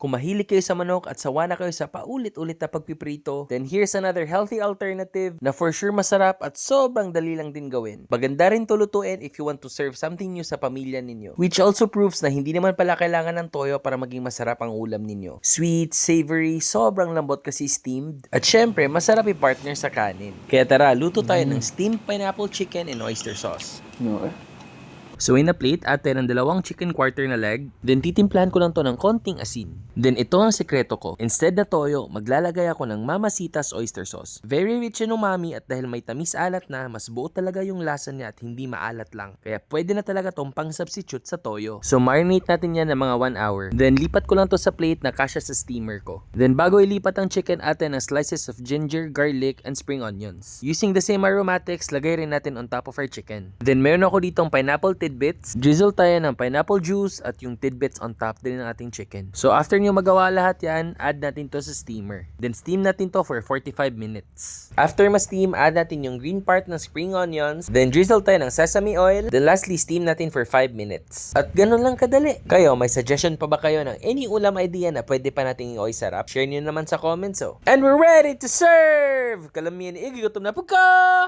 Kung mahilig kayo sa manok at sawa na kayo sa paulit-ulit na pagpiprito, then here's another healthy alternative na for sure masarap at sobrang dali lang din gawin. Maganda rin to lutuin if you want to serve something new sa pamilya ninyo. Which also proves na hindi naman pala kailangan ng toyo para maging masarap ang ulam ninyo. Sweet, savory, sobrang lambot kasi steamed. At syempre, masarap i-partner sa kanin. Kaya tara, luto tayo ng steamed pineapple chicken and oyster sauce. No. So in a plate, atin ang 2 chicken quarter na leg. Then titimplahan ko lang to ng konting asin. Then ito ang sekreto ko. Instead na toyo, maglalagay ako ng Mamacita's oyster sauce. Very rich in umami at dahil may tamis alat na, mas buo talaga yung lasa niya at hindi maalat lang. Kaya pwede na talaga tong pang substitute sa toyo. So marinate natin yan ng mga 1 hour. Then lipat ko lang to sa plate na kasya sa steamer ko. Then bago ilipat ang chicken, atin ang slices of ginger, garlic, and spring onions. Using the same aromatics, lagay rin natin on top of our chicken. Then meron ako ditong pineapple tidbits. Drizzle tayo ng pineapple juice at yung tidbits on top din ng ating chicken. So after nyo magawa lahat yan, add natin to sa steamer. Then steam natin to for 45 minutes. After ma-steam, add natin yung green part ng spring onions. Then drizzle tayo ng sesame oil. Then lastly, steam natin for 5 minutes. At ganun lang kadali. Kayo, may suggestion pa ba kayo ng any ulam idea na pwede pa nating i-oy sarap? Share nyo naman sa comments oh. And we're ready to serve! Kalamian, gutom na po ka!